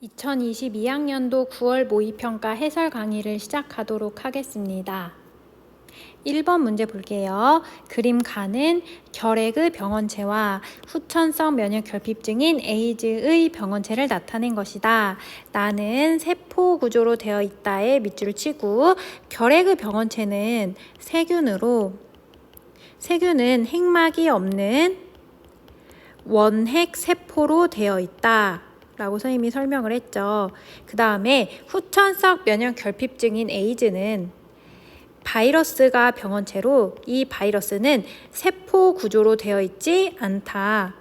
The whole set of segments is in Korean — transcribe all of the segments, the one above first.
2022학년도 9월 모의평가 해설 강의를 시작하도록 하겠습니다. 1번 문제 볼게요. 그림 가는 결핵의 병원체와 후천성 면역 결핍증인 에이즈의 병원체를 나타낸 것이다. 나는 세포 구조로 되어 있다에 밑줄을 치고 결핵의 병원체는 세균은 핵막이 없는 원핵 세포로 되어 있다. 라고 선생님이 설명을 했죠. 그 다음에 후천성 면역 결핍증인 에이즈는 바이러스가 병원체로 이 바이러스는 세포 구조로 되어 있지 않다.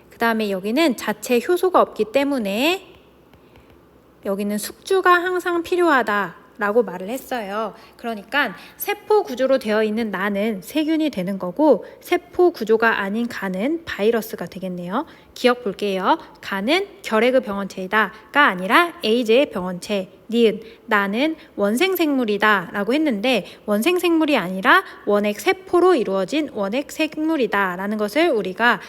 그 다음에 여기는 자체 효소가 없기 때문에 여기는 숙주가 항상 필요하다. 라고 말을 했어요. 그러니까 세포 구조로 되어 있는 나는 세균이 되는 거고 세포 구조가 아닌 가는 바이러스가 되겠네요. 기억 볼게요. 가는 결핵의 병원체이다가 아니라 에이즈의 병원체. 니은 나는 원생생물이다 라고 했는데 원생생물이 아니라 원핵 세포로 이루어진 원핵 생물이다 라는 것을 우리가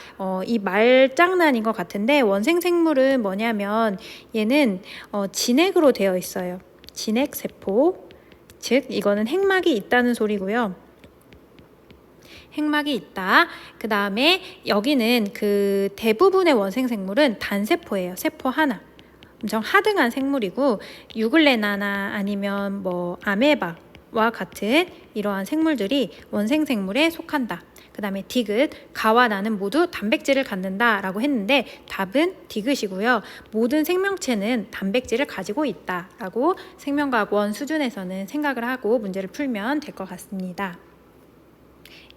이 말장난인 것 같은데 원생생물은 뭐냐면 얘는 진핵으로 되어 있어요. 진핵세포, 즉 이거는 핵막이 있다는 소리고요. 핵막이 있다. 그 다음에 여기는 그 대부분의 원생생물은 단세포예요. 세포 하나. 엄청 하등한 생물이고 유글레나나 아니면 뭐 아메바와 같은 이러한 생물들이 원생생물에 속한다. 그 다음에 디귿, 가와 나는 모두 단백질을 갖는다 라고 했는데 답은 디귿이고요. 모든 생명체는 단백질을 가지고 있다 라고 생명과학원 수준에서는 생각을 하고 문제를 풀면 될 것 같습니다.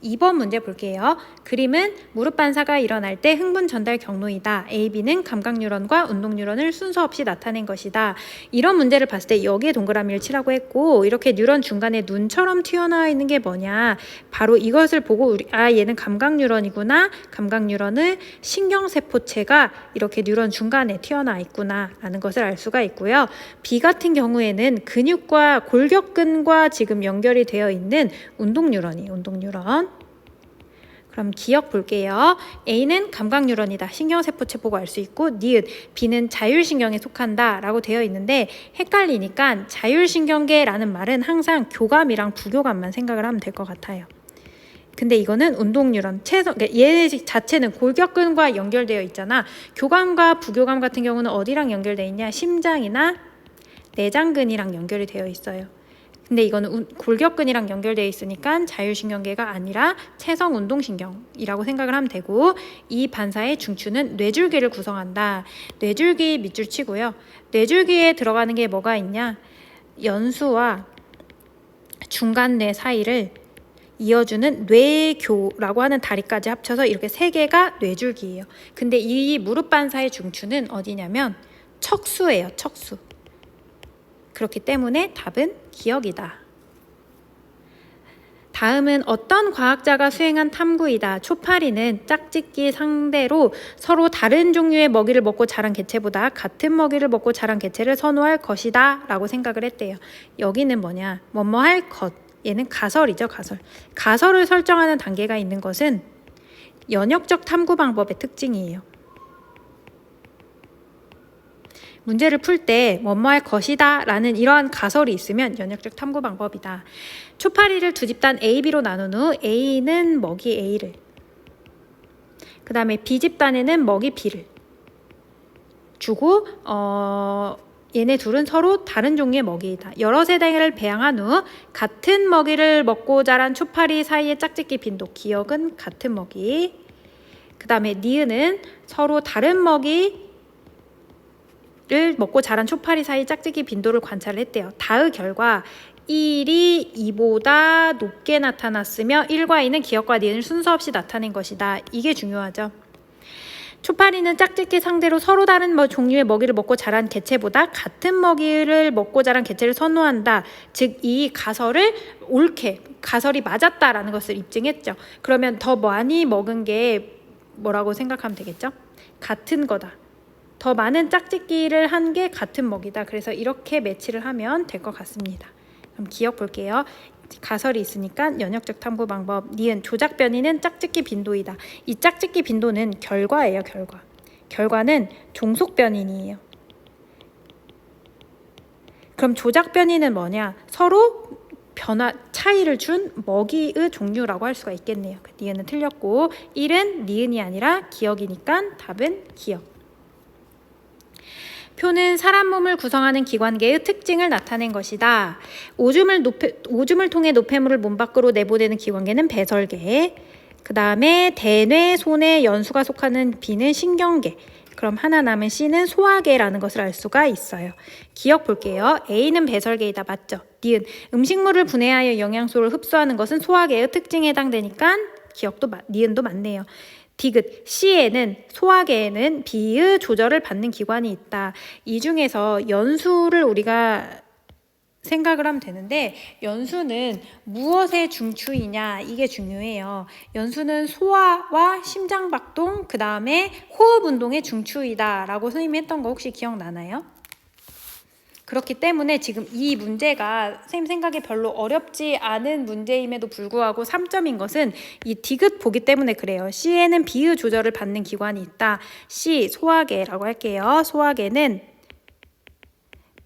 2번 문제 볼게요. 그림은 무릎 반사가 일어날 때 흥분 전달 경로이다. AB는 감각 뉴런과 운동 뉴런을 순서 없이 나타낸 것이다. 이런 문제를 봤을 때 여기에 동그라미를 치라고 했고 이렇게 뉴런 중간에 눈처럼 튀어나와 있는 게 뭐냐. 바로 이것을 보고 얘는 감각 뉴런이구나. 감각 뉴런은 신경세포체가 이렇게 뉴런 중간에 튀어나와 있구나 라는 것을 알 수가 있고요. B 같은 경우에는 근육과 골격근과 지금 연결이 되어 있는 운동 뉴런이에요. 운동 뉴런. 그럼 기억 볼게요. A는 감각 뉴런이다. 신경세포체 보고 알 수 있고 니은 B는 자율신경에 속한다 라고 되어 있는데 헷갈리니까 자율신경계라는 말은 항상 교감이랑 부교감만 생각을 하면 될 것 같아요. 근데 이거는 운동 뉴런, 얘 자체는 골격근과 연결되어 있잖아. 교감과 부교감 같은 경우는 어디랑 연결되어 있냐? 심장이나 내장근이랑 연결이 되어 있어요. 근데 이거는 골격근이랑 연결되어 있으니까 자율신경계가 아니라 체성운동신경이라고 생각을 하면 되고 이 반사의 중추는 뇌줄기를 구성한다. 뇌줄기 밑줄 치고요. 뇌줄기에 들어가는 게 뭐가 있냐? 연수와 중간뇌 사이를 이어주는 뇌교라고 하는 다리까지 합쳐서 이렇게 세 개가 뇌줄기예요. 근데 이 무릎 반사의 중추는 어디냐면 척수예요. 척수. 그렇기 때문에 답은 기억이다. 다음은 어떤 과학자가 수행한 탐구이다. 초파리는 짝짓기 상대로 서로 다른 종류의 먹이를 먹고 자란 개체보다 같은 먹이를 먹고 자란 개체를 선호할 것이다 라고 생각을 했대요. 여기는 뭐냐? 뭐뭐할 것. 얘는 가설이죠. 가설을 설정하는 단계가 있는 것은 연역적 탐구 방법의 특징이에요. 문제를 풀 때 뭐뭐할 것이다 라는 이러한 가설이 있으면 연역적 탐구 방법이다. 초파리를 두 집단 A, B로 나눈 후 A는 먹이 A를 그 다음에 B 집단에는 먹이 B를 주고 얘네 둘은 서로 다른 종류의 먹이이다. 여러 세대를 배양한 후 같은 먹이를 먹고 자란 초파리 사이의 짝짓기 빈도 기억은 같은 먹이 그 다음에 니은은 서로 다른 먹이 를 먹고 자란 초파리 사이 짝짓기 빈도를 관찰을 했대요. 다의 결과 1이 2보다 높게 나타났으며 1과 2는 기억과 니은을 순서 없이 나타낸 것이다. 이게 중요하죠. 초파리는 짝짓기 상대로 서로 다른 종류의 먹이를 먹고 자란 개체보다 같은 먹이를 먹고 자란 개체를 선호한다. 즉 이 가설을 옳게 가설이 맞았다라는 것을 입증했죠. 그러면 더 많이 먹은 게 뭐라고 생각하면 되겠죠? 같은 거다. 더 많은 짝짓기를 한 게 같은 먹이다. 그래서 이렇게 매치를 하면 될 것 같습니다. 그럼 기억 볼게요. 가설이 있으니까 연역적 탐구 방법. 니은 조작 변이는 짝짓기 빈도이다. 이 짝짓기 빈도는 결과예요. 결과는 종속 변인이에요. 그럼 조작 변이는 뭐냐? 서로 변화 차이를 준 먹이의 종류라고 할 수가 있겠네요. 니은은 틀렸고 1은 니은이 아니라 기억이니까 답은 기억. 표는 사람 몸을 구성하는 기관계의 특징을 나타낸 것이다. 오줌을 통해 노폐물을 몸 밖으로 내보내는 기관계는 배설계. 그 다음에 대뇌, 소뇌, 연수가 속하는 B는 신경계. 그럼 하나 남은 C는 소화계라는 것을 알 수가 있어요. 기억 볼게요. A는 배설계이다. 맞죠? 니은 음식물을 분해하여 영양소를 흡수하는 것은 소화계의 특징에 해당되니까 니은도 맞네요. 디귿 C에는 소화계에는 B의 조절을 받는 기관이 있다. 이 중에서 연수를 우리가 생각을 하면 되는데 연수는 무엇의 중추이냐 이게 중요해요. 연수는 소화와 심장박동 그 다음에 호흡운동의 중추이다 라고 선생님이 했던 거 혹시 기억나나요? 그렇기 때문에 지금 이 문제가 선생님 생각에 별로 어렵지 않은 문제임에도 불구하고 3점인 것은 이 디귿 보기 때문에 그래요. C에는 B의 조절을 받는 기관이 있다. C 소화계라고 할게요. 소화계는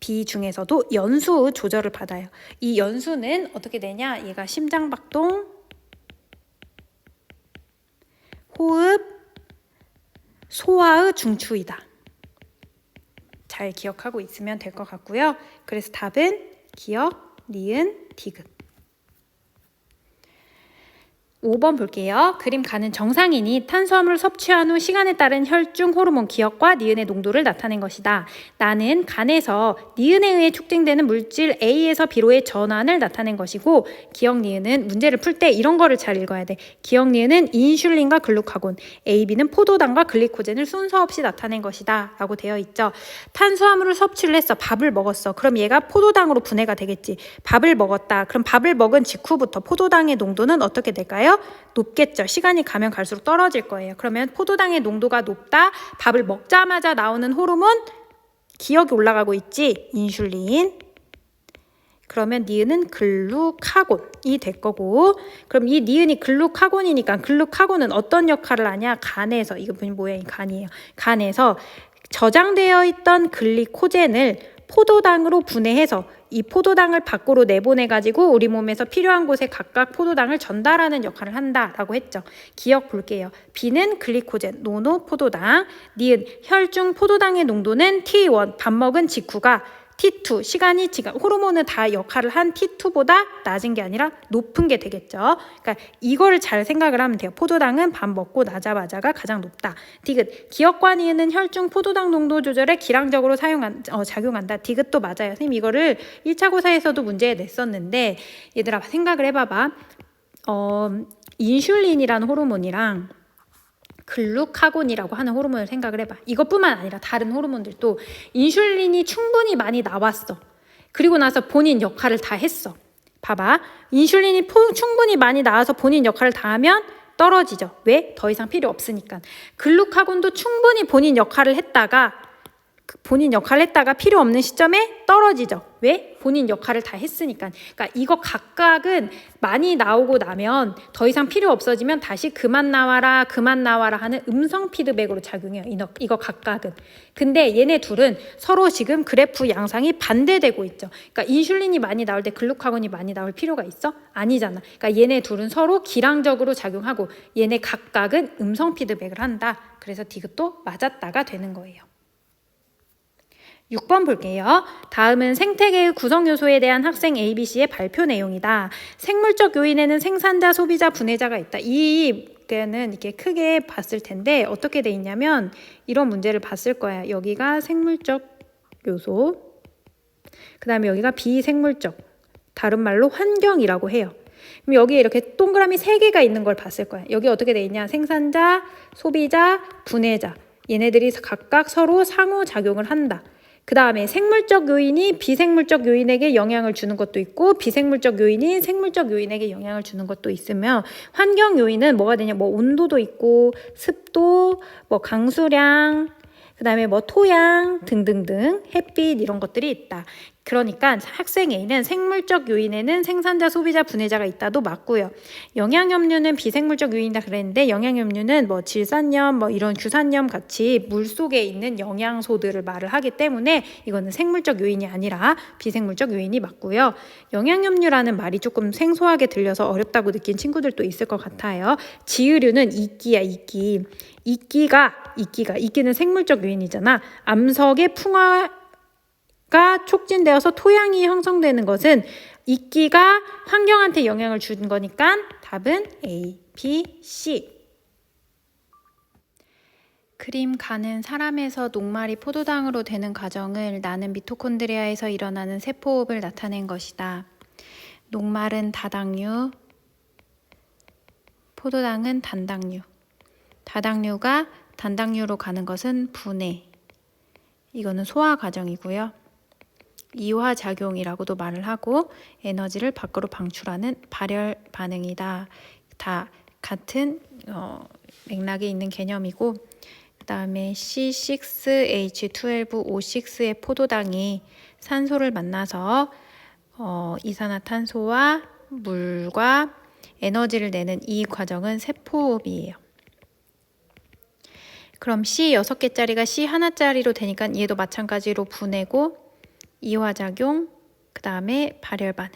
B 중에서도 연수의 조절을 받아요. 이 연수는 어떻게 되냐? 얘가 심장박동, 호흡, 소화의 중추이다. 잘 기억하고 있으면 될 것 같고요. 그래서 답은 기억, 니은, 디귿. 5번 볼게요. 그림 가는 정상인이 탄수화물을 섭취한 후 시간에 따른 혈중 호르몬 기억과 니은의 농도를 나타낸 것이다. 나는 간에서 니은에 의해 촉진되는 물질 A에서 B로의 전환을 나타낸 것이고 기억 니은은 문제를 풀 때 이런 거를 잘 읽어야 돼. 기억 니은은 인슐린과 글루카곤, A, B는 포도당과 글리코젠을 순서 없이 나타낸 것이다 라고 되어 있죠. 탄수화물을 섭취를 했어. 밥을 먹었어. 그럼 얘가 포도당으로 분해가 되겠지. 밥을 먹었다. 그럼 밥을 먹은 직후부터 포도당의 농도는 어떻게 될까요? 높겠죠. 시간이 가면 갈수록 떨어질 거예요. 그러면 포도당의 농도가 높다. 밥을 먹자마자 나오는 호르몬 기억이 올라가고 있지. 인슐린. 그러면 니은은 글루카곤이 될 거고 그럼 이 니은이 글루카곤이니까 글루카곤은 어떤 역할을 하냐? 간에서 이거 뭐야? 이 간이에요. 간에서 저장되어 있던 글리코젠을 포도당으로 분해해서 이 포도당을 밖으로 내보내가지고 우리 몸에서 필요한 곳에 각각 포도당을 전달하는 역할을 한다라고 했죠. 기억 볼게요. B는 글리코젠, 노노 포도당, 니은 혈중 포도당의 농도는 T1, 밥 먹은 직후가 T2, 시간이 지금 호르몬은 다 역할을 한 T2보다 낮은 게 아니라 높은 게 되겠죠. 그러니까 이거를 잘 생각을 하면 돼요. 포도당은 밥 먹고 나자마자가 가장 높다. 디귿, 기억과 니은은 혈중 포도당 농도 조절에 기량적으로 작용한다. 디귿도 맞아요. 선생님 이거를 1차 고사에서도 문제에 냈었는데 얘들아 생각을 해봐봐. 인슐린이라는 호르몬이랑 글루카곤이라고 하는 호르몬을 생각을 해봐. 이것뿐만 아니라 다른 호르몬들도 인슐린이 충분히 많이 나왔어. 그리고 나서 본인 역할을 다 했어. 봐봐. 인슐린이 충분히 많이 나와서 본인 역할을 다 하면 떨어지죠. 왜? 더 이상 필요 없으니까. 글루카곤도 충분히 본인 역할을 했다가 필요 없는 시점에 떨어지죠. 왜? 본인 역할을 다 했으니까. 그러니까 이거 각각은 많이 나오고 나면 더 이상 필요 없어지면 다시 그만 나와라 하는 음성 피드백으로 작용해요. 이거 각각은. 근데 얘네 둘은 서로 지금 그래프 양상이 반대되고 있죠. 그러니까 인슐린이 많이 나올 때 글루카곤이 많이 나올 필요가 있어? 아니잖아. 그러니까 얘네 둘은 서로 기량적으로 작용하고 얘네 각각은 음성 피드백을 한다. 그래서 디귿도 맞았다가 되는 거예요. 6번 볼게요. 다음은 생태계의 구성 요소에 대한 학생 ABC의 발표 내용이다. 생물적 요인에는 생산자, 소비자, 분해자가 있다. 이게는 이렇게 크게 봤을 텐데 어떻게 돼 있냐면 이런 문제를 봤을 거야. 여기가 생물적 요소, 그 다음에 여기가 비생물적, 다른 말로 환경이라고 해요. 그럼 여기에 이렇게 동그라미 3개가 있는 걸 봤을 거야. 여기 어떻게 돼 있냐? 생산자, 소비자, 분해자. 얘네들이 각각 서로 상호작용을 한다. 그 다음에 생물적 요인이 비생물적 요인에게 영향을 주는 것도 있고 비생물적 요인이 생물적 요인에게 영향을 주는 것도 있으며 환경 요인은 뭐가 되냐? 뭐 온도도 있고 습도, 뭐 강수량, 그 다음에 뭐 토양 등등등 햇빛 이런 것들이 있다. 그러니까 학생 A는 생물적 요인에는 생산자, 소비자, 분해자가 있다도 맞고요. 영양염류는 비생물적 요인이다 그랬는데 영양염류는 뭐 질산염, 뭐 이런 규산염 같이 물 속에 있는 영양소들을 말을 하기 때문에 이거는 생물적 요인이 아니라 비생물적 요인이 맞고요. 영양염류라는 말이 조금 생소하게 들려서 어렵다고 느낀 친구들도 있을 것 같아요. 지유류는 이끼야, 이끼. 이끼는 생물적 요인이잖아. 암석의 풍화가 촉진되어서 토양이 형성되는 것은 이끼가 환경한테 영향을 준 거니까 답은 A, B, C. 그림 가는 사람에서 녹말이 포도당으로 되는 과정을 나는 미토콘드리아에서 일어나는 세포호흡을 나타낸 것이다. 녹말은 다당류, 포도당은 단당류. 다당류가 단당류로 가는 것은 분해. 이거는 소화 과정이고요. 이화작용이라고도 말을 하고 에너지를 밖으로 방출하는 발열 반응이다. 다 같은 맥락에 있는 개념이고 그 다음에 C6H12O6의 포도당이 산소를 만나서 이산화탄소와 물과 에너지를 내는 이 과정은 세포호흡이에요. 그럼 C 6개짜리가 C 하나짜리로 되니까 얘도 마찬가지로 분해고 이화작용, 그 다음에 발열 반응.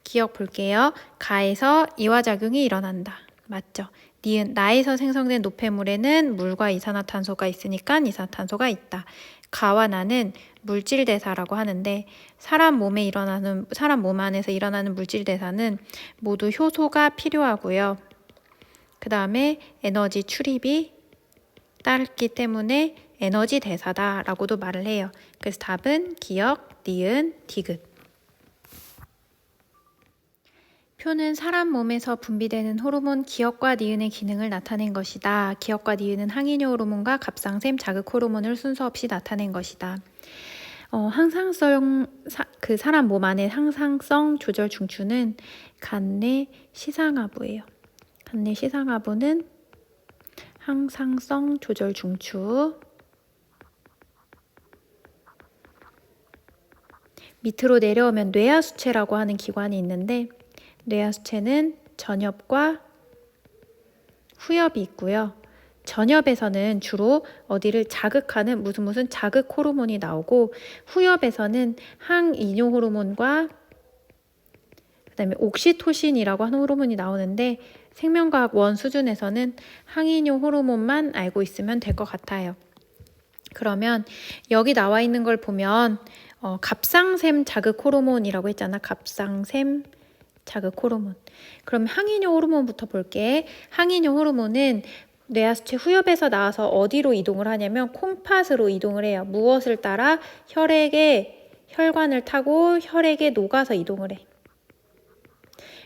기억 볼게요. 가에서 이화작용이 일어난다. 맞죠? 니은 나에서 생성된 노폐물에는 물과 이산화탄소가 있으니까 이산화탄소가 있다. 가와 나는 물질 대사라고 하는데 사람 몸 안에서 일어나는 물질 대사는 모두 효소가 필요하고요. 그 다음에 에너지 출입이 따르기 때문에 에너지 대사다라고도 말을 해요. 그래서 답은 기역, 니은, 디귿. 표는 사람 몸에서 분비되는 호르몬 기역과 니은의 기능을 나타낸 것이다. 기역과 니은은 항이뇨 호르몬과 갑상샘 자극 호르몬을 순서 없이 나타낸 것이다. 사람 몸 안의 항상성 조절 중추는 간내 시상하부예요. 간내 시상하부는 항상성 조절 중추. 밑으로 내려오면 뇌하수체라고 하는 기관이 있는데 뇌하수체는 전엽과 후엽이 있고요. 전엽에서는 주로 어디를 자극하는 무슨 자극 호르몬이 나오고 후엽에서는 항이뇨 호르몬과 그다음에 옥시토신이라고 하는 호르몬이 나오는데 생명과학 원 수준에서는 항이뇨 호르몬만 알고 있으면 될 것 같아요. 그러면 여기 나와 있는 걸 보면 갑상샘 자극 호르몬이라고 했잖아. 갑상샘 자극 호르몬. 그럼 항이뇨 호르몬부터 볼게. 항이뇨 호르몬은 뇌하수체 후엽에서 나와서 어디로 이동을 하냐면 콩팥으로 이동을 해요. 무엇을 따라? 혈관을 타고 혈액에 녹아서 이동을 해.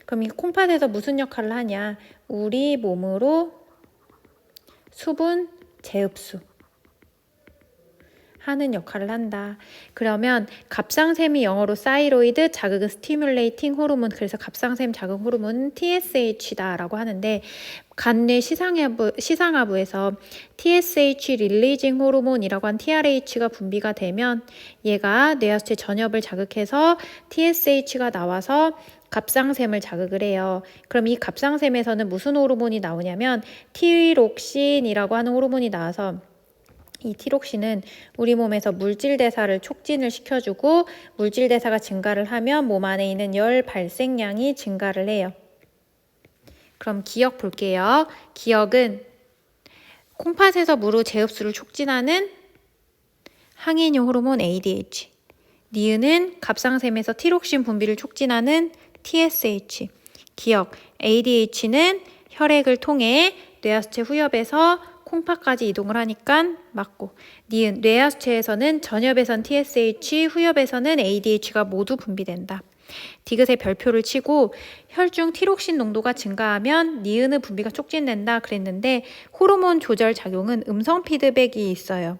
그럼 이 콩팥에서 무슨 역할을 하냐? 우리 몸으로 수분 재흡수 하는 역할을 한다. 그러면 갑상샘이 영어로 사이로이드, 자극은 스티뮬레이팅 호르몬, 그래서 갑상샘 자극 호르몬은 TSH다라고 하는데 간뇌 시상하부에서 TSH 릴리징 호르몬이라고 한 TRH가 분비가 되면 얘가 뇌하수체 전엽을 자극해서 TSH가 나와서 갑상샘을 자극을 해요. 그럼 이 갑상샘에서는 무슨 호르몬이 나오냐면 티록신이라고 하는 호르몬이 나와서 이 티록신은 우리 몸에서 물질 대사를 촉진을 시켜주고 물질 대사가 증가를 하면 몸 안에 있는 열 발생량이 증가를 해요. 그럼 기역 볼게요. 기역은 콩팥에서 무로 재흡수를 촉진하는 항이뇨 호르몬 ADH. 니은은 갑상샘에서 티록신 분비를 촉진하는 TSH. 기역 ADH는 혈액을 통해 뇌하수체 후엽에서 콩팥까지 이동을 하니까 맞고 니은 뇌하수체에서는 전엽에선 TSH, 후엽에서는 ADH가 모두 분비된다. 디귿의 별표를 치고 혈중 티록신 농도가 증가하면 니은의 분비가 촉진된다 그랬는데 호르몬 조절 작용은 음성 피드백이 있어요.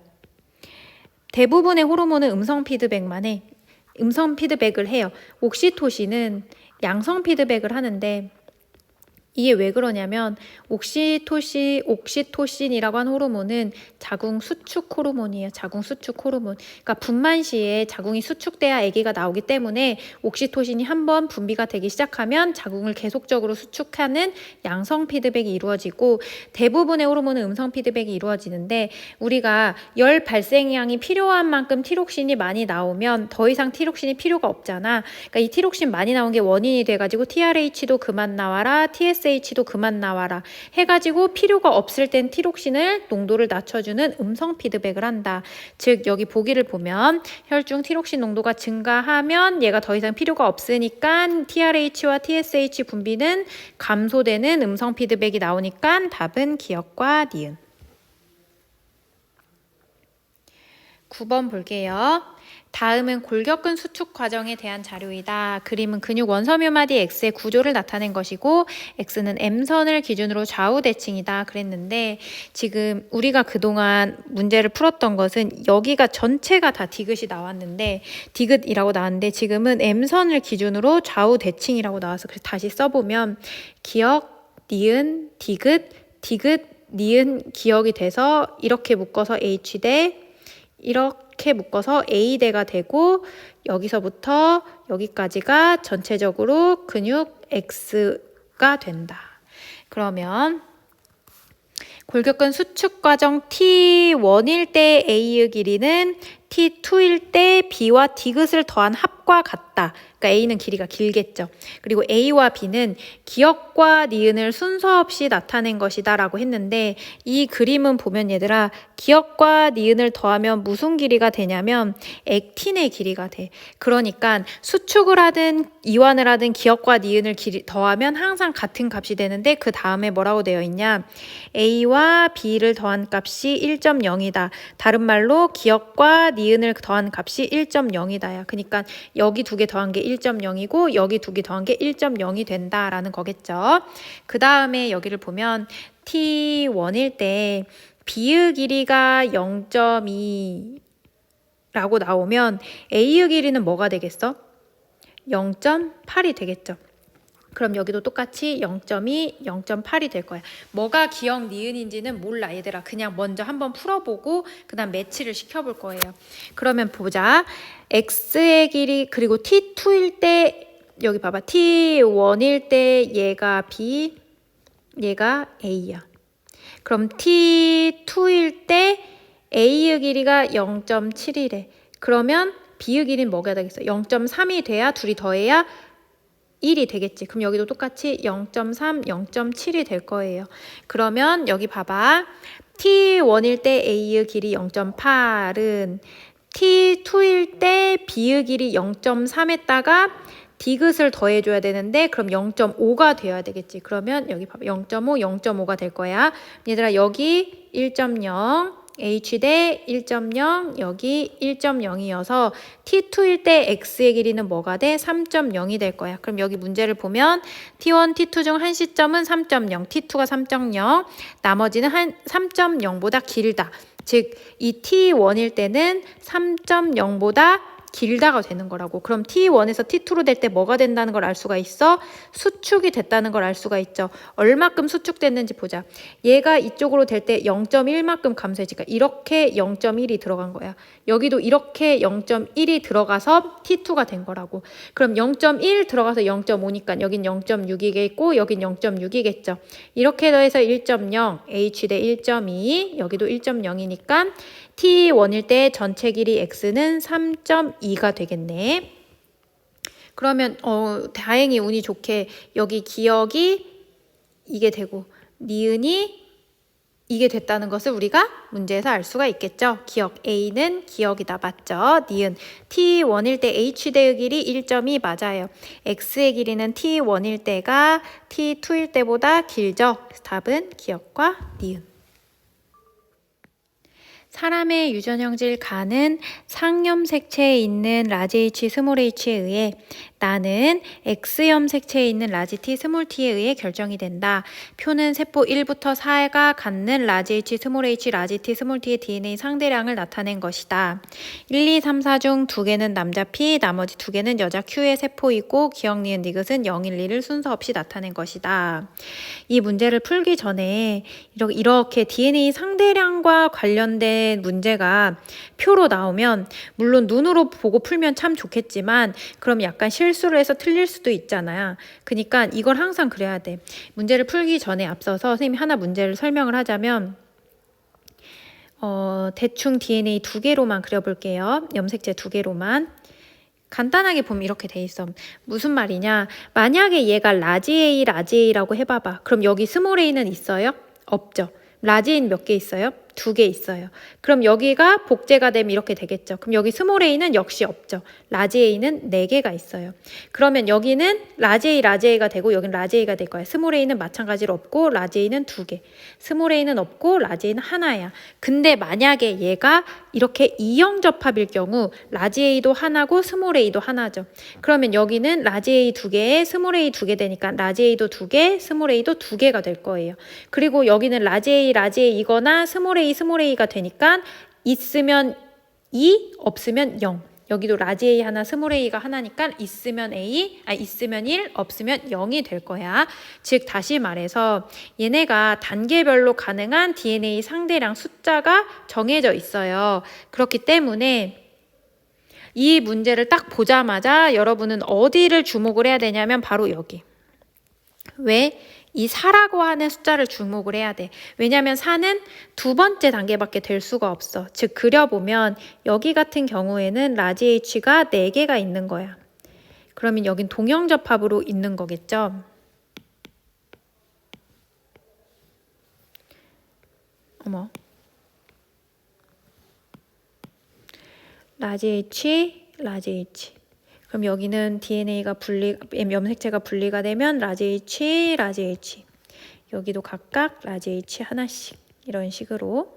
대부분의 호르몬은 음성 피드백을 해요. 옥시토신은 양성 피드백을 하는데 이게 왜 그러냐면 옥시토신이라고 한 호르몬은 자궁 수축 호르몬이에요. 자궁 수축 호르몬. 그러니까 분만 시에 자궁이 수축돼야 아기가 나오기 때문에 옥시토신이 한번 분비가 되기 시작하면 자궁을 계속적으로 수축하는 양성 피드백이 이루어지고, 대부분의 호르몬은 음성 피드백이 이루어지는데, 우리가 열 발생량이 필요한 만큼 티록신이 많이 나오면 더 이상 티록신이 필요가 없잖아. 그러니까 이 티록신 많이 나온 게 원인이 돼가지고 TRH도 그만 나와라, TSH도 그만 나와라 해가지고 필요가 없을 땐 티록신을 농도를 낮춰주는 음성 피드백을 한다. 즉 여기 보기를 보면 혈중 티록신 농도가 증가하면 얘가 더 이상 필요가 없으니까 TRH와 TSH 분비는 감소되는 음성 피드백이 나오니까 답은 기역과 니은. 9번 볼게요. 다음은 골격근 수축 과정에 대한 자료이다. 그림은 근육 원섬유마디 X의 구조를 나타낸 것이고 X는 M선을 기준으로 좌우 대칭이다 그랬는데, 지금 우리가 그동안 문제를 풀었던 것은 여기가 전체가 다 디귿이 나왔는데, 디귿이라고 나왔는데 지금은 M선을 기준으로 좌우 대칭이라고 나와서 그래서 다시 써보면 기역, 니은, 디귿, 디귿, 니은, 기역이 돼서 이렇게 묶어서 H대, 이렇게 묶어서 A대가 되고, 여기서부터 여기까지가 전체적으로 근육 X가 된다. 그러면 골격근 수축 과정 T1일 때 A의 길이는 T2일 때 B와 디귿을 더한 합과 같다. 그러니까 A는 길이가 길겠죠. 그리고 A와 B는 기역과 니은을 순서 없이 나타낸 것이다 라고 했는데, 이 그림은 보면 얘들아, 기역과 니은을 더하면 무슨 길이가 되냐면 액틴의 길이가 돼. 그러니까 수축을 하든 이완을 하든 기역과 니은을 더하면 항상 같은 값이 되는데, 그 다음에 뭐라고 되어 있냐, A와 B를 더한 값이 1.0이다. 다른 말로 기역과 니은을 더한 값이 1.0이다야. 그러니까 여기 두 개 더한 게 1.0이고 여기 두 개 더한 게 1.0이 된다라는 거겠죠. 그 다음에 여기를 보면 T1일 때 B의 길이가 0.2라고 나오면 A의 길이는 뭐가 되겠어? 0.8이 되겠죠. 그럼 여기도 똑같이 0.2, 0.8이 될 거야. 뭐가 기역 니은인지는 몰라 얘들아. 그냥 먼저 한번 풀어보고 그 다음 매치를 시켜볼 거예요. 그러면 보자. X의 길이, 그리고 T2일 때 여기 봐봐. T1일 때 얘가 B, 얘가 A야. 그럼 T2일 때 A의 길이가 0.7이래. 그러면 B의 길이는 뭐가 되겠어? 0.3이 돼야 둘이 더해야 1이 되겠지. 그럼 여기도 똑같이 0.3, 0.7이 될 거예요. 그러면 여기 봐봐. T1일 때 A의 길이 0.8은 T2일 때 B의 길이 0.3에다가 디귿을 더해줘야 되는데, 그럼 0.5가 되어야 되겠지. 그러면 여기 봐봐. 0.5, 0.5가 될 거야. 얘들아 여기 1.0, H대 1.0, 여기 1.0이어서 T2일 때 X의 길이는 뭐가 돼? 3.0이 될 거야. 그럼 여기 문제를 보면 T1, T2 중 한 시점은 3.0, T2가 3.0, 나머지는 3.0보다 길다. 즉, 이 T1일 때는 3.0보다 길다가 되는 거라고. 그럼 T1에서 T2로 될 때 뭐가 된다는 걸 알 수가 있어? 수축이 됐다는 걸 알 수가 있죠. 얼마큼 수축됐는지 보자. 얘가 이쪽으로 될 때 0.1만큼 감소해지. 그러니까 이렇게 0.1이 들어간 거야. 여기도 이렇게 0.1이 들어가서 T2가 된 거라고. 그럼 0.1 들어가서 0.5니까 여긴 0.6이겠고 여긴 0.6이겠죠. 이렇게 더해서 1.0, H 대 1.2, 여기도 1.0이니까 T1일 때 전체 길이 X는 3.2가 되겠네. 그러면 다행히 운이 좋게 여기 기역이 이게 되고 니은이 이게 됐다는 것을 우리가 문제에서 알 수가 있겠죠. 기역 A는 기역이다. 맞죠? 니은 T1일 때 H대의 길이 1.2 맞아요. X의 길이는 T1일 때가 T2일 때보다 길죠. 답은 기역과 니은. 사람의 유전형질 가는 상염 색채에 있는 라지 H 스몰 h에 의해 나는 X염 색채에 있는 라지 T 스몰 t에 의해 결정이 된다. 표는 세포 1부터 4가 갖는 라지 H 스몰 h 라지 T 스몰 t의 DNA 상대량을 나타낸 것이다. 1, 2, 3, 4 중 2개는 남자 P, 나머지 2개는 여자 Q의 세포이고 기억, 니은, 디귿은 0, 1, 2를 순서 없이 나타낸 것이다. 이 문제를 풀기 전에 이렇게 DNA 상대량과 관련된 문제가 표로 나오면 물론 눈으로 보고 풀면 참 좋겠지만 그럼 약간 실수를 해서 틀릴 수도 있잖아요. 그러니까 이걸 항상 그래야 돼. 문제를 풀기 전에 앞서서 선생님이 하나 문제를 설명을 하자면 대충 DNA 2개로만 그려볼게요. 염색체 2개로만. 간단하게 보면 이렇게 돼 있어. 무슨 말이냐? 만약에 얘가 라지 A, 라지 A라고 해봐봐. 그럼 여기 스몰 a는 있어요? 없죠. 라지 A는 몇 개 있어요? 2개 있어요. 그럼 여기가 복제가 되면 이렇게 되겠죠. 그럼 여기 스몰 a는 역시 없죠. 라지 A는 4개가 있어요. 그러면 여기는 라지 A, 라지 A가 되고 여기는 라지 A가 될 거야. 스몰 a는 마찬가지로 없고 라지 A는 2개. 스몰 a는 없고 라지 A는 하나야. 근데 만약에 얘가 이렇게 이형 접합일 경우 라지 A도 하나고 스몰 a도 하나죠. 그러면 여기는 라지 A 2개에 스몰 A 2개 되니까 라지 A도 2개, 스몰 A도 2개가 될 거예요. 그리고 여기는 라지 A, 라지 A이거나 스몰 A가 되니까 있으면 2, 없으면 0. 여기도 라지 A 하나, 스몰 a가 하나니까 있으면 1, 없으면 0이 될 거야. 즉 다시 말해서 얘네가 단계별로 가능한 DNA 상대량 숫자가 정해져 있어요. 그렇기 때문에 이 문제를 딱 보자마자 여러분은 어디를 주목을 해야 되냐면 바로 여기. 왜? 이 4라고 하는 숫자를 주목을 해야 돼. 왜냐하면 4는 2번째 단계밖에 될 수가 없어. 즉 그려보면 여기 같은 경우에는 라지 H가 4개가 있는 거야. 그러면 여긴 동형접합으로 있는 거겠죠. 어머. 라지 H, 라지 H. 그럼 여기는 DNA가 염색체가 분리가 되면 라지 H, 라지 H. 여기도 각각 라지 H 하나씩 이런 식으로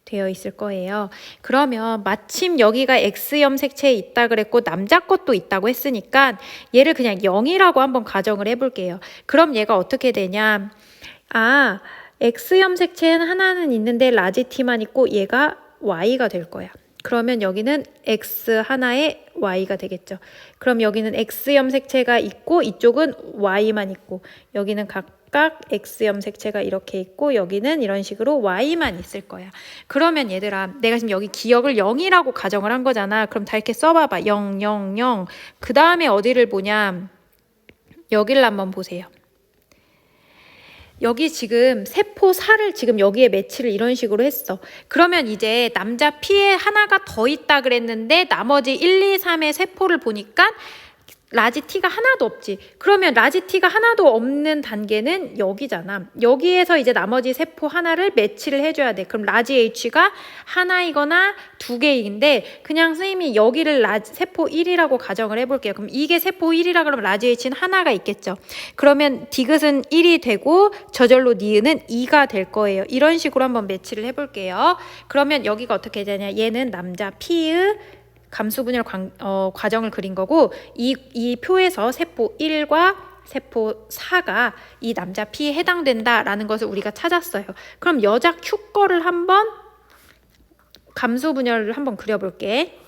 되어 있을 거예요. 그러면 마침 여기가 X염 색체에 있다 그랬고 남자 것도 있다고 했으니까 얘를 그냥 0이라고 한번 가정을 해볼게요. 그럼 얘가 어떻게 되냐? X염 색체는 하나는 있는데 라지 T만 있고 얘가 Y가 될 거야. 그러면 여기는 X 하나에 Y가 되겠죠. 그럼 여기는 X염 색체가 있고 이쪽은 Y만 있고 여기는 각각 X염 색체가 이렇게 있고 여기는 이런 식으로 Y만 있을 거야. 그러면 얘들아 내가 지금 여기 기억을 0이라고 가정을 한 거잖아. 그럼 다 이렇게 써봐봐. 0, 0, 0. 그 다음에 어디를 보냐. 여기를 한번 보세요. 여기 지금 세포 4를 지금 여기에 매치를 이런 식으로 했어. 그러면 이제 남자 P에 하나가 더 있다 그랬는데 나머지 1, 2, 3의 세포를 보니까 라지 T가 하나도 없지. 그러면 라지 T가 하나도 없는 단계는 여기잖아. 여기에서 이제 나머지 세포 하나를 매치를 해줘야 돼. 그럼 라지 H가 하나이거나 2개인데 그냥 선생님이 여기를 세포 1이라고 가정을 해볼게요. 그럼 이게 세포 1이라 그러면 라지 H는 하나가 있겠죠. 그러면 디귿은 1이 되고 저절로 니은은 2가 될 거예요. 이런 식으로 한번 매치를 해볼게요. 그러면 여기가 어떻게 되냐. 얘는 남자 P의 감수분열 과정을 그린 거고 이 표에서 세포 1과 세포 4가 이 남자 P에 해당된다라는 것을 우리가 찾았어요. 그럼 여자 Q 거를 한번 감수분열을 한번 그려볼게.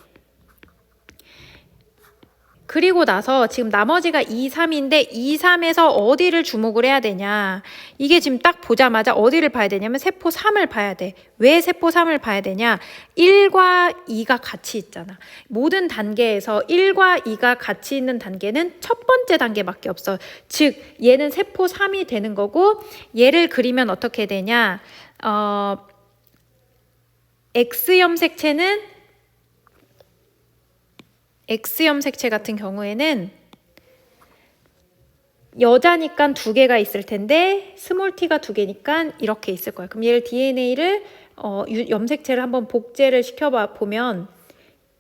그리고 나서 지금 나머지가 2, 3인데 2, 3에서 어디를 주목을 해야 되냐. 이게 지금 딱 보자마자 어디를 봐야 되냐면 세포 3을 봐야 돼. 왜 세포 3을 봐야 되냐. 1과 2가 같이 있잖아. 모든 단계에서 1과 2가 같이 있는 단계는 첫 번째 단계밖에 없어. 즉 얘는 세포 3이 되는 거고 얘를 그리면 어떻게 되냐. X염 색채는 X염 색채 같은 경우에는 여자니까 2개가 있을 텐데 스몰 t가 2개니까 이렇게 있을 거야. 그럼 얘를 DNA를 염색체를 한번 복제를 시켜보면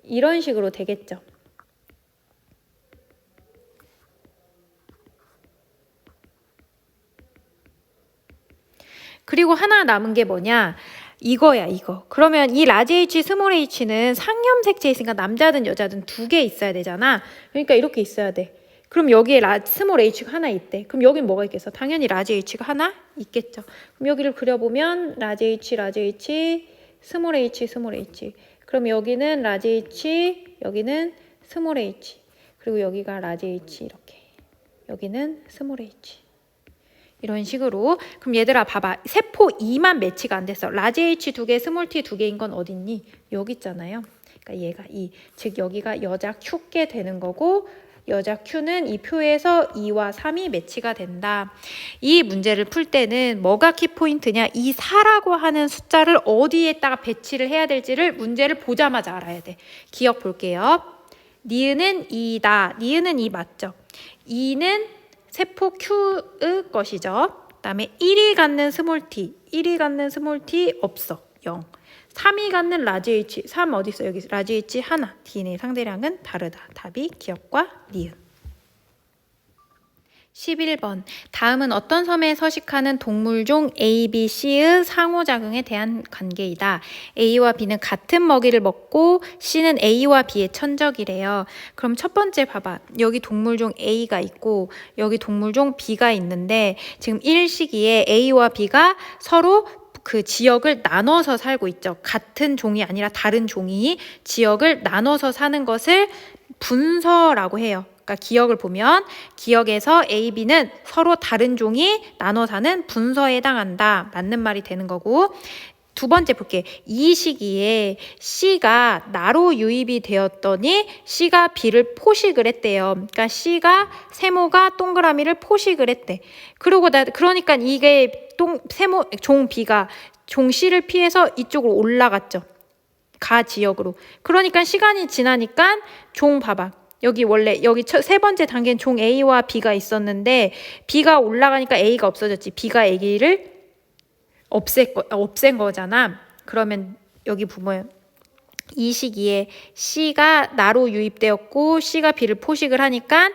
이런 식으로 되겠죠. 그리고 하나 남은 게 뭐냐. 이거야, 이거. 그러면 이 라지 H, 스몰 h는 상염색체 있으니까 남자든 여자든 2개 있어야 되잖아. 그러니까 이렇게 있어야 돼. 그럼 여기에 스몰 h가 하나 있대. 그럼 여긴 뭐가 있겠어? 당연히 라지 h가 하나 있겠죠. 그럼 여기를 그려보면 라지 h, 스몰 h, 스몰 h. 그럼 여기는 라지 h, 여기는 스몰 h. 그리고 여기가 라지 h 이렇게. 여기는 스몰 h. 이런 식으로. 그럼 얘들아 봐봐. 세포 2만 매치가 안 됐어. 라지 H 2개, 스몰 T 2개인 건 어딨니? 여기 있잖아요. 그러니까 얘가 2. 즉 여기가 여자 Q께 되는 거고 여자 Q는 이 표에서 2와 3이 매치가 된다. 이 문제를 풀 때는 뭐가 키포인트냐? 이 4라고 하는 숫자를 어디에다가 배치를 해야 될지를 문제를 보자마자 알아야 돼. 기억 볼게요. 니은은 2다. 니은은 2 맞죠? 2는 세포 Q의 것이죠. 그 다음에 1이 갖는 스몰 t, 1이 갖는 스몰 t 없어. 0. 3이 갖는 라지 h, 3 어디 있어? 여기 라지 h 하나. DNA 상대량은 다르다. 답이 기억과 니은. 11번. 다음은 어떤 섬에 서식하는 동물종 A, B, C의 상호작용에 대한 관계이다. A와 B는 같은 먹이를 먹고 C는 A와 B의 천적이래요. 그럼 첫 번째 봐봐. 여기 동물종 A가 있고 여기 동물종 B가 있는데 지금 1시기에 A와 B가 서로 그 지역을 나눠서 살고 있죠. 같은 종이 아니라 다른 종이 지역을 나눠서 사는 것을 분서라고 해요. 그러니까 기억을 보면 기억에서 A, B는 서로 다른 종이 나눠 사는 분서에 해당한다. 맞는 말이 되는 거고 두 번째 볼게. 이 시기에 C가 나로 유입이 되었더니 C가 B를 포식을 했대요. 그러니까 C가 세모가 동그라미를 포식을 했대. 그러니까 이게 종 B가 종 C를 피해서 이쪽으로 올라갔죠. 가 지역으로. 그러니까 시간이 지나니까 종 봐봐. 여기 세 번째 단계는 종 A와 B가 있었는데 B가 올라가니까 A가 없어졌지. B가 A를 없앤 거잖아. 그러면 여기 보면 이 시기에 C가 나로 유입되었고 C가 B를 포식을 하니까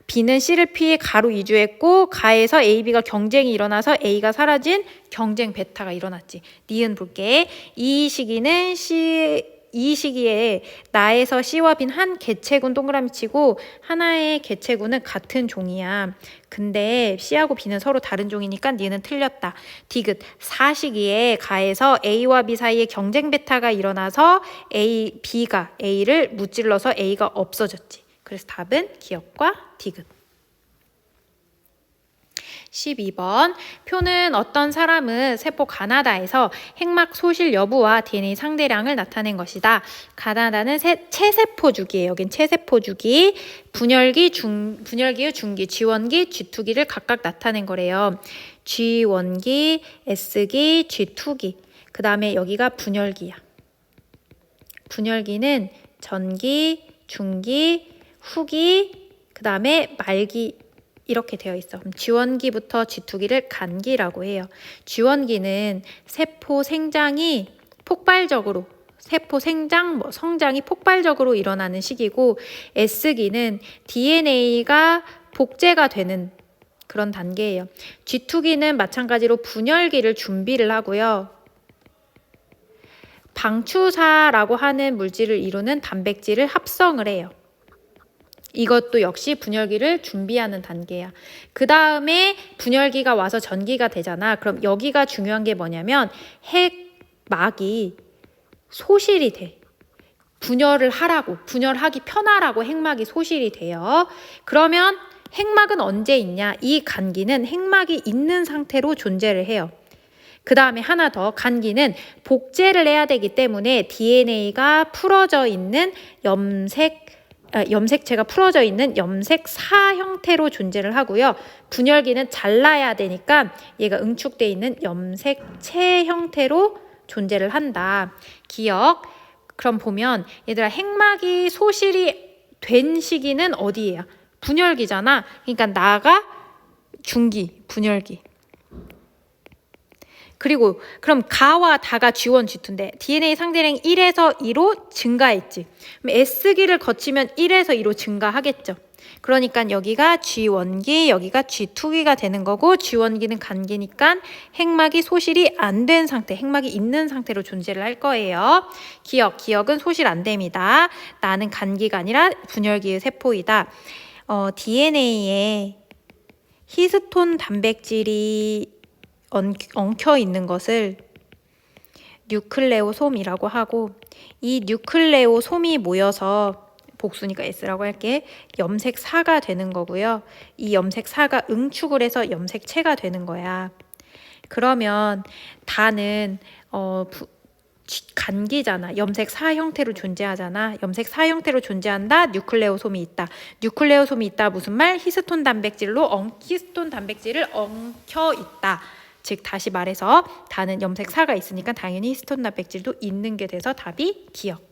B는 C를 피해 가로 이주했고 가에서 A, B가 경쟁이 일어나서 A가 사라진 경쟁 베타가 일어났지. 니은 볼게. 이 시기에 나에서 C와 B는 한 개체군 동그라미 치고 하나의 개체군은 같은 종이야. 근데 C하고 B는 서로 다른 종이니까 니는 틀렸다. 디귿. 4시기에 가에서 A와 B 사이에 경쟁 베타가 일어나서 B가 A를 무찔러서 A가 없어졌지. 그래서 답은 기억과 디귿. 12번. 표는 어떤 사람은 세포 가나다에서 핵막 소실 여부와 DNA 상대량을 나타낸 것이다. 가나다는 체세포 주기예요. 여긴 체세포 주기. 분열기의 중기, G1기, G2기를 각각 나타낸 거래요. G1기, S기, G2기. 그 다음에 여기가 분열기야. 분열기는 전기, 중기, 후기, 그 다음에 말기 이렇게 되어 있어. 그럼 G1기부터 G2기를 간기라고 해요. G1기는 세포 생장이 폭발적으로 성장이 폭발적으로 일어나는 시기고 S기는 DNA가 복제가 되는 그런 단계예요. G2기는 마찬가지로 분열기를 준비를 하고요. 방추사라고 하는 물질을 이루는 단백질을 합성을 해요. 이것도 역시 분열기를 준비하는 단계야. 그 다음에 분열기가 와서 전기가 되잖아. 그럼 여기가 중요한 게 뭐냐면 핵막이 소실이 돼. 분열하기 편하라고 핵막이 소실이 돼요. 그러면 핵막은 언제 있냐? 이 간기는 핵막이 있는 상태로 존재를 해요. 그 다음에 하나 더, 간기는 복제를 해야 되기 때문에 DNA가 풀어져 있는 염색체가 풀어져 있는 염색사 형태로 존재를 하고요. 분열기는 잘라야 되니까 얘가 응축되어 있는 염색체 형태로 존재를 한다. 기억. 그럼 보면 얘들아 핵막이 소실이 된 시기는 어디예요? 분열기잖아. 그러니까 나가 중기, 분열기. 그리고 그럼 가와 다가 G1, G2인데 DNA 상대량 1에서 2로 증가했지. 그럼 S기를 거치면 1에서 2로 증가하겠죠. 그러니까 여기가 G1기, 여기가 G2기가 되는 거고 G1기는 간기니까 핵막이 소실이 안 된 상태, 핵막이 있는 상태로 존재를 할 거예요. 기억은 소실 안 됩니다. 나는 간기가 아니라 분열기의 세포이다. DNA에 히스톤 단백질이 엉켜 있는 것을 뉴클레오솜이라고 하고, 이 뉴클레오솜이 모여서 복수니까 S라고 할게. 염색사가 되는 거고요. 이 염색사가 응축을 해서 염색체가 되는 거야. 그러면 다는 간기잖아. 염색사 형태로 존재하잖아. 염색사 형태로 존재한다. 뉴클레오솜이 있다. 뉴클레오솜이 있다. 무슨 말? 히스톤 단백질을 엉켜 있다. 즉 다시 말해서 다는 염색사가 있으니까 당연히 히스톤 단백질도 있는 게 돼서 답이 기억.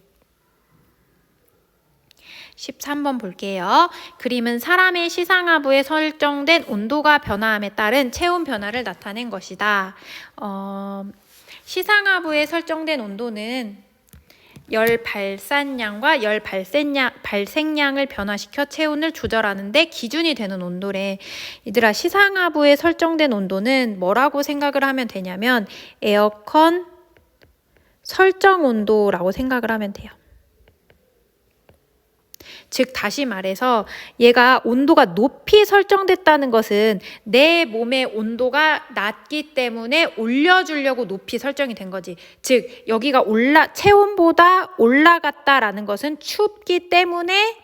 13번 볼게요. 그림은 사람의 시상하부에 설정된 온도가 변화함에 따른 체온 변화를 나타낸 것이다. 시상하부에 설정된 온도는 열 발산량과 열 발생량을 변화시켜 체온을 조절하는데 기준이 되는 온도래. 얘들아, 시상하부에 설정된 온도는 뭐라고 생각을 하면 되냐면 에어컨 설정 온도라고 생각을 하면 돼요. 즉 다시 말해서 얘가 온도가 높이 설정됐다는 것은 내 몸의 온도가 낮기 때문에 올려주려고 높이 설정이 된 거지. 즉 여기가 체온보다 올라갔다라는 것은 춥기 때문에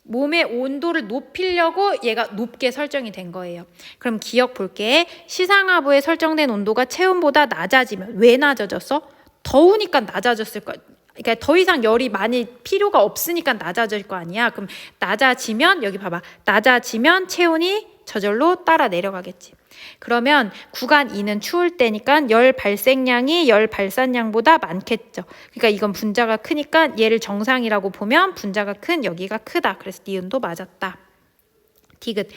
몸의 온도를 높이려고 얘가 높게 설정이 된 거예요. 그럼 기억 볼게. 시상하부에 설정된 온도가 체온보다 낮아지면 왜 낮아졌어? 더우니까 낮아졌을 거야. 그러니까 더 이상 열이 많이 필요가 없으니까 낮아질 거 아니야. 그럼 낮아지면 여기 봐봐. 낮아지면 체온이 저절로 따라 내려가겠지. 그러면 구간 2는 추울 때니까 열 발생량이 열 발산량보다 많겠죠. 그러니까 이건 분자가 크니까 얘를 정상이라고 보면 분자가 큰 여기가 크다. 그래서 니은도 맞았다. 디귿.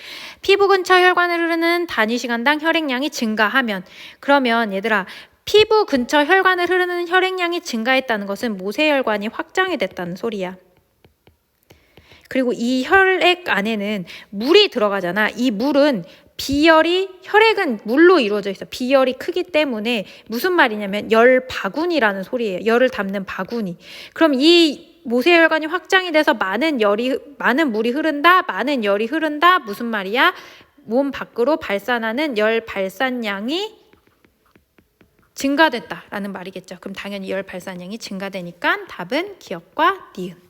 피부 근처 혈관을 흐르는 단위 시간당 혈액량이 증가하면, 그러면 얘들아 피부 근처 혈관을 흐르는 혈액량이 증가했다는 것은 모세혈관이 확장이 됐다는 소리야. 그리고 이 혈액 안에는 물이 들어가잖아. 이 물은 혈액은 물로 이루어져 있어. 비열이 크기 때문에 무슨 말이냐면 열 바구니라는 소리예요. 열을 담는 바구니. 그럼 이 모세혈관이 확장이 돼서 많은 물이 흐른다. 많은 열이 흐른다. 무슨 말이야? 몸 밖으로 발산하는 열 발산량이 증가됐다라는 말이겠죠. 그럼 당연히 열 발산량이 증가되니까 답은 기억과 니은.